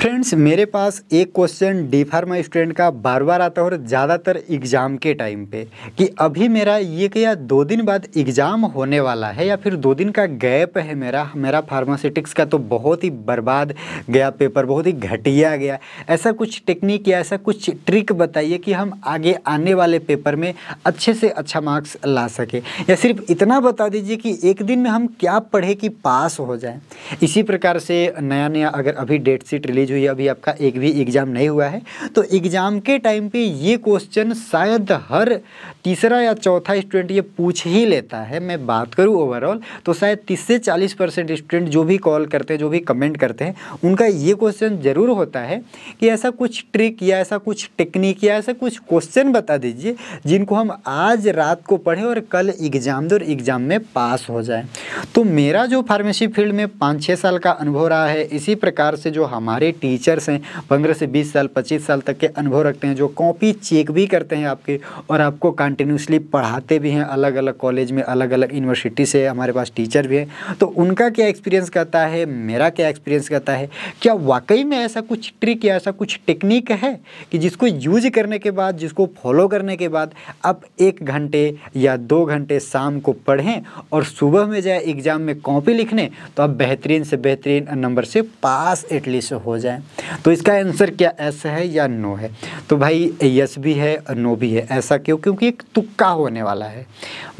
Friends, मेरे पास एक question D pharma student का बार बार आता है और ज़्यादातर एग्ज़ाम के टाइम पे कि अभी मेरा ये क्या 2 दिन बाद एग्ज़ाम होने वाला है या फिर 2 दिन का गैप है मेरा फार्मास्यूटिक्स का तो बहुत ही बर्बाद गया पेपर, बहुत ही घटिया गया। ऐसा कुछ टेक्निक या ऐसा कुछ ट्रिक बताइए कि हम आगे आने वाले पेपर में अच्छे से अच्छा मार्क्स ला सके, या सिर्फ इतना बता दीजिए कि एक दिन में हम क्या पढ़े कि पास हो जाएं। इसी प्रकार से नया अगर अभी डेट शीट रिलीज हुई है, अभी आपका एक भी एग्ज़ाम नहीं हुआ है, तो एग्ज़ाम के टाइम पे ये क्वेश्चन शायद हर तीसरा या चौथा स्टूडेंट ये पूछ ही लेता है। मैं बात करूँ ओवरऑल तो शायद 30 से 40% स्टूडेंट जो भी कॉल करते हैं, जो भी कमेंट करते हैं, उनका ये क्वेश्चन ज़रूर होता है कि ऐसा कुछ ट्रिक या ऐसा कुछ टेक्निक या ऐसा कुछ क्वेश्चन बता दीजिए जिनको हम आज रात को पढ़ें और कल एग्ज़ाम दे और एग्ज़ाम में पास हो जाए। तो मेरा जो फार्मेसी फील्ड में 5-6 साल का अनुभव रहा है, इसी प्रकार से जो हमारे टीचर्स हैं 15 से 20 साल 25 साल तक के अनुभव रखते हैं, जो कॉपी चेक भी करते हैं आपके और आपको कंटिन्यूसली पढ़ाते भी हैं, अलग अलग कॉलेज में अलग अलग यूनिवर्सिटी से हमारे पास टीचर भी हैं। तो उनका क्या एक्सपीरियंस कहता है, मेरा क्या एक्सपीरियंस कहता है, क्या वाकई में ऐसा कुछ ट्रिक या ऐसा कुछ टेक्निक है कि जिसको यूज करने के बाद, जिसको फॉलो करने के बाद आप 1 घंटे या 2 घंटे शाम को पढ़ें और सुबह में जाए एग्ज़ाम में कॉपी लिखने तो आप बेहतरीन से बेहतरीन नंबर से पास एटलीस्ट हो जाएं। तो इसका आंसर क्या एस है या नो है? तो भाई यस भी है और नो भी है। ऐसा क्यों? क्योंकि एक तुक्का होने वाला है।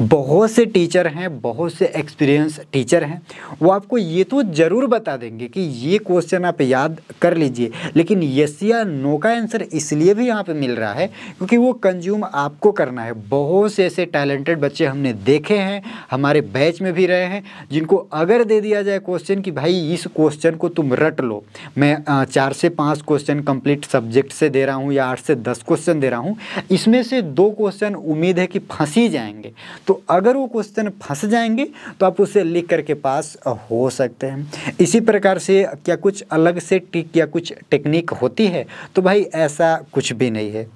बहुत से टीचर हैं, बहुत से एक्सपीरियंस टीचर हैं, वो आपको ये तो ज़रूर बता देंगे कि ये क्वेश्चन आप याद कर लीजिए, लेकिन यस या नो का आंसर इसलिए भी यहाँ पे मिल रहा है क्योंकि वो कंज्यूम आपको करना है। बहुत से ऐसे टैलेंटेड बच्चे हमने देखे हैं, हमारे बैच में भी रहे हैं, जिनको अगर दे दिया जाए क्वेश्चन कि भाई इस क्वेश्चन को तुम रट लो, मैं 4 से 5 क्वेश्चन कंप्लीट सब्जेक्ट से दे रहा हूँ या 8 से 10 क्वेश्चन दे रहा हूँ, इसमें से 2 क्वेश्चन उम्मीद है कि फंस ही जाएंगे, तो अगर वो क्वेश्चन फंस जाएंगे तो आप उसे लिख करके पास हो सकते हैं। इसी प्रकार से क्या कुछ अलग से ट्रिक या कुछ टेक्निक होती है? तो भाई ऐसा कुछ भी नहीं है,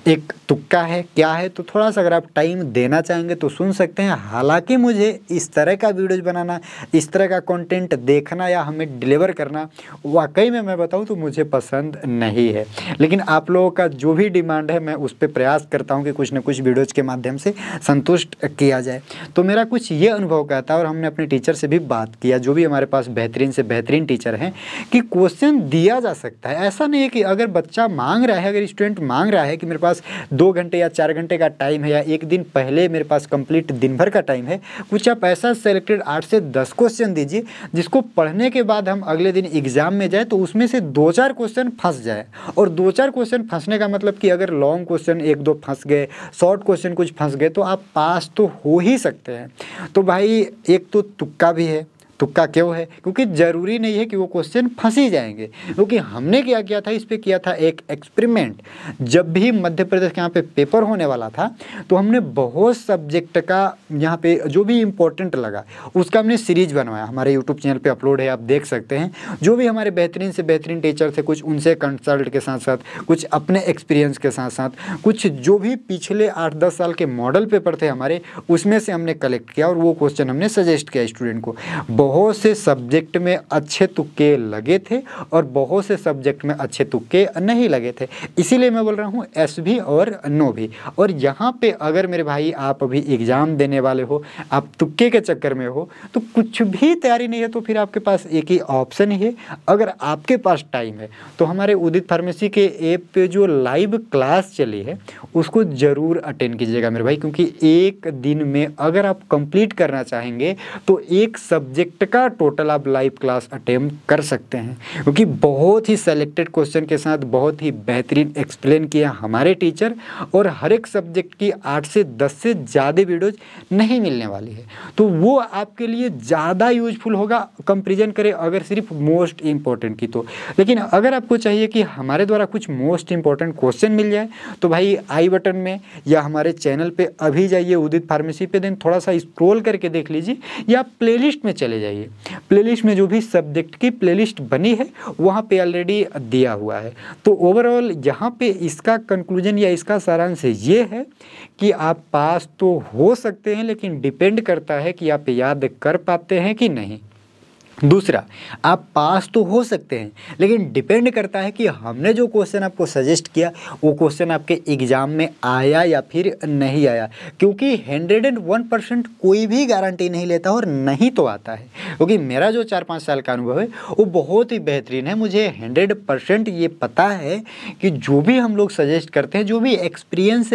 एक तुक्का है। क्या है? तो थोड़ा सा अगर आप टाइम देना चाहेंगे तो सुन सकते हैं। हालांकि मुझे इस तरह का वीडियोज बनाना, इस तरह का कंटेंट देखना या हमें डिलीवर करना वाकई में मैं बताऊं तो मुझे पसंद नहीं है, लेकिन आप लोगों का जो भी डिमांड है मैं उस पर प्रयास करता हूं कि कुछ न कुछ वीडियोज़ के माध्यम से संतुष्ट किया जाए। तो मेरा कुछ ये अनुभव कहता है और हमने अपने टीचर से भी बात किया, जो भी हमारे पास बेहतरीन से बेहतरीन टीचर हैं, कि क्वेश्चन दिया जा सकता है। ऐसा नहीं है कि अगर बच्चा मांग रहा है, अगर स्टूडेंट मांग रहा है कि मेरे पास 2 घंटे या 4 घंटे का टाइम है या एक दिन पहले मेरे पास कंप्लीट दिन भर का टाइम है, कुछ आप ऐसा सेलेक्टेड 8 से 10 क्वेश्चन दीजिए जिसको पढ़ने के बाद हम अगले दिन एग्जाम में जाए तो उसमें से 2-4 क्वेश्चन फंस जाए। और 2-4 क्वेश्चन फंसने का मतलब कि अगर लॉन्ग क्वेश्चन 1-2 फंस गए, शॉर्ट क्वेश्चन कुछ फंस गए, तो आप पास तो हो ही सकते हैं। तो भाई एक तो तुक्का भी है। तुक्का क्यों है? क्योंकि ज़रूरी नहीं है कि वो क्वेश्चन फंस ही जाएंगे, क्योंकि हमने क्या किया था, इस पे किया था एक एक्सपेरिमेंट। जब भी मध्य प्रदेश के यहाँ पे पेपर होने वाला था तो हमने बहुत सब्जेक्ट का यहाँ पे जो भी इम्पोर्टेंट लगा उसका हमने सीरीज बनवाया, हमारे यूट्यूब चैनल पे अपलोड है, आप देख सकते हैं। जो भी हमारे बेहतरीन से बेहतरीन टीचर थे, कुछ उनसे कंसल्ट के साथ साथ, कुछ अपने एक्सपीरियंस के साथ साथ, कुछ जो भी पिछले 8-10 साल के मॉडल पेपर थे हमारे, उसमें से हमने कलेक्ट किया और वो क्वेश्चन हमने सजेस्ट किया स्टूडेंट को। बहुत से सब्जेक्ट में अच्छे तुक्के लगे थे और बहुत से सब्जेक्ट में अच्छे तुक्के नहीं लगे थे। इसीलिए मैं बोल रहा हूँ एस भी और नो भी। और यहाँ पे अगर मेरे भाई आप अभी एग्ज़ाम देने वाले हो, आप तुक्के के चक्कर में हो, तो कुछ भी तैयारी नहीं है, तो फिर आपके पास एक ही ऑप्शन ही है। अगर आपके पास टाइम है तो हमारे उदित फार्मेसी के ऐप पे जो लाइव क्लास चली है उसको ज़रूर अटेंड कीजिएगा मेरे भाई, क्योंकि एक दिन में अगर आप कंप्लीट करना चाहेंगे तो एक सब्जेक्ट का टोटल आप लाइव क्लास अटेम्प्ट कर सकते हैं, क्योंकि बहुत ही सेलेक्टेड क्वेश्चन के साथ बहुत ही बेहतरीन एक्सप्लेन किया हमारे टीचर। और हर एक सब्जेक्ट की 8 से 10 से ज़्यादा वीडियोज नहीं मिलने वाली है, तो वो आपके लिए ज़्यादा यूजफुल होगा कंपेरिजन करें अगर सिर्फ मोस्ट इंपॉर्टेंट की तो। लेकिन अगर आपको चाहिए कि हमारे द्वारा कुछ मोस्ट इंपॉर्टेंट क्वेश्चन मिल जाए तो भाई आई बटन में या हमारे चैनल पे अभी जाइए उदित फार्मेसी पे, देन थोड़ा सा स्क्रॉल करके देख लीजिए या प्लेलिस्ट में चले जाइए। प्लेलिस्ट में जो भी सब्जेक्ट की प्लेलिस्ट बनी है वहाँ पे ऑलरेडी दिया हुआ है। तो ओवरऑल यहाँ पे इसका कंक्लूजन या इसका सारांश ये है कि आप पास तो हो सकते हैं, लेकिन डिपेंड करता है कि आप याद कर पाते हैं कि नहीं। दूसरा, आप पास तो हो सकते हैं, लेकिन डिपेंड करता है कि हमने जो क्वेश्चन आपको सजेस्ट किया वो क्वेश्चन आपके एग्ज़ाम में आया या फिर नहीं आया, क्योंकि 101% कोई भी गारंटी नहीं लेता और नहीं तो आता है। क्योंकि मेरा जो 4-5 साल का अनुभव है वो बहुत ही बेहतरीन है। मुझे 100% ये पता है कि जो भी हम लोग सजेस्ट करते हैं, जो भी एक्सपीरियंस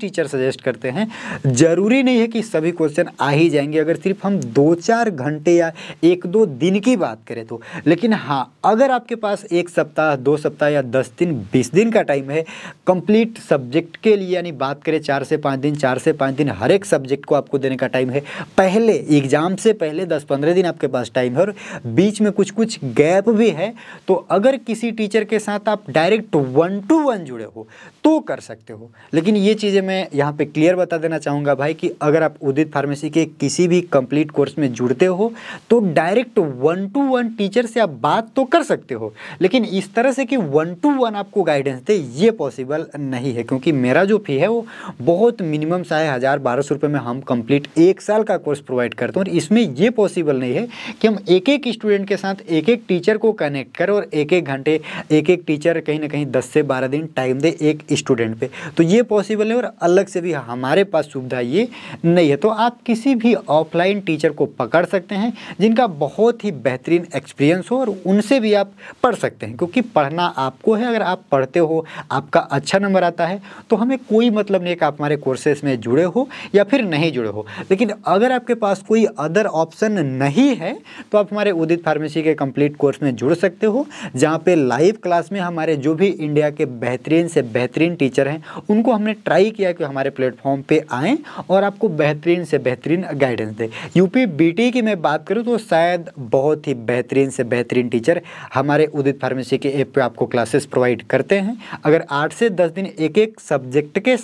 टीचर सजेस्ट करते हैं, ज़रूरी नहीं है कि सभी क्वेश्चन आ ही जाएंगे अगर सिर्फ हम 2-4 घंटे या 1-2 दिन की बात करें तो। लेकिन हाँ, अगर आपके पास 1 सप्ताह, 2 सप्ताह या 10 दिन, 20 दिन का टाइम है कंप्लीट सब्जेक्ट के लिए, यानी बात करें 4 से 5 दिन, 4 से 5 दिन हर एक सब्जेक्ट को आपको देने का टाइम है, पहले एग्ज़ाम से पहले 10-15 दिन आपके पास टाइम है और बीच में कुछ गैप भी है, तो अगर किसी टीचर के साथ आप डायरेक्ट 1-to-1 जुड़े हो तो कर सकते हो। लेकिन ये चीज़ें मैं यहाँ पे क्लियर बता देना चाहूँगा भाई कि अगर आप उदित फार्मेसी के किसी भी कंप्लीट कोर्स में जुड़ते हो तो डायरेक्ट 1-to-1 टीचर से आप बात तो कर सकते हो, लेकिन इस तरह से कि 1-to-1 आपको गाइडेंस दे ये पॉसिबल नहीं है। क्योंकि मेरा जो फी है वो बहुत मिनिमम सा है, 1000-1200 रुपये में हम कंप्लीट 1 साल का कोर्स प्रोवाइड करते हैं और इसमें ये पॉसिबल नहीं है कि हम एक स्टूडेंट के साथ एक टीचर को कनेक्ट करें और एक घंटे एक टीचर कहीं ना कहीं 10 से 12 दिन टाइम दे एक स्टूडेंट पे, तो ये पॉसिबल है और अलग से भी हमारे पास सुविधा ये नहीं है। तो आप किसी भी ऑफलाइन टीचर को पकड़ सकते हैं जिनका बहुत ही बेहतरीन एक्सपीरियंस हो और उनसे भी आप पढ़ सकते हैं, क्योंकि पढ़ना आपको है। अगर आप पढ़ते हो, आपका अच्छा नंबर आता है, तो हमें कोई मतलब नहीं कि आप हमारे कोर्सेज में जुड़े हो या फिर नहीं जुड़े हो। लेकिन अगर आपके पास कोई अदर ऑप्शन नहीं है तो आप हमारे उदित फार्मेसी के कंप्लीट कोर्स में जुड़ सकते हो, जहाँ पे लाइव क्लास में हमारे जो भी इंडिया के बेहतरीन से बेहतरीन टीचर हैं उनको हमने ट्राई किया कि हमारे प्लेटफॉर्म पे आएँ और आपको बेहतरीन से बेहतरीन गाइडेंस दें। यूपी बीटी की मैं बात करूँ तो शायद बहुत ही बेहतरीन से बेहतरीन टीचर हमारे उदित फार्मेसी के ऐप पे आपको क्लासेस प्रोवाइड करते हैं। अगर 8 से 10 दिन एक सब्जेक्ट के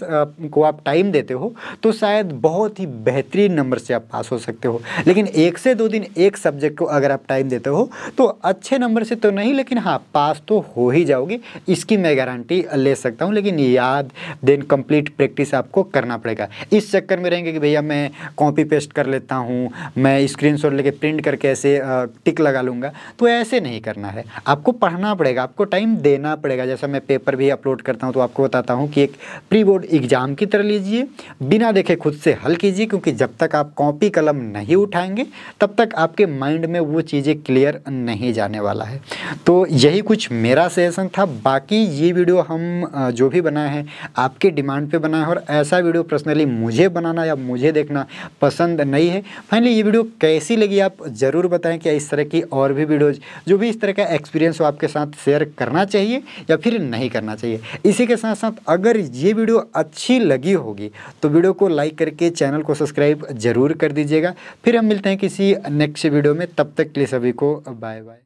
को आप टाइम देते हो तो शायद बहुत ही बेहतरीन नंबर से आप पास हो सकते हो। लेकिन 1 से 2 दिन एक सब्जेक्ट को अगर आप टाइम देते हो तो अच्छे नंबर से तो नहीं, लेकिन हाँ पास तो हो ही जाओगे, इसकी मैं गारंटी ले सकता हूँ। लेकिन याद देन कंप्लीट प्रैक्टिस आपको करना पड़ेगा। इस चक्कर में रहेंगे कि भैया मैं कॉपी पेस्ट कर लेता हूँ, मैं स्क्रीनशॉट लेके प्रिंट करके ऐसे टिक लगा लूँगा, तो ऐसे नहीं करना है। आपको पढ़ना पड़ेगा, आपको टाइम देना पड़ेगा। जैसा मैं पेपर भी अपलोड करता हूँ तो आपको बताता हूँ कि एक प्री बोर्ड एग्ज़ाम की तरह लीजिए, बिना देखे खुद से हल कीजिए, क्योंकि जब तक आप कॉपी कलम नहीं उठाएंगे तब तक आपके माइंड में वो चीज़ें क्लियर नहीं जाने वाला है। तो यही कुछ मेरा सजेशन था। बाकी ये वीडियो हम जो भी बनाए हैं आपके डिमांड पे बनाए हैं और ऐसा वीडियो पर्सनली मुझे बनाना या मुझे देखना पसंद नहीं है। फाइनली ये वीडियो कैसी लगी आप ज़रूर बताएं। क्या इस तरह की और भी वीडियोज़ जो भी इस तरह का एक्सपीरियंस हो आपके साथ शेयर करना चाहिए या फिर नहीं करना चाहिए। इसी के साथ साथ अगर ये वीडियो अच्छी लगी होगी तो वीडियो को लाइक करके चैनल को सब्सक्राइब ज़रूर कर दीजिएगा। फिर हम मिलते हैं किसी नेक्स्ट वीडियो में, तब तक के लिए सभी को बाय बाय।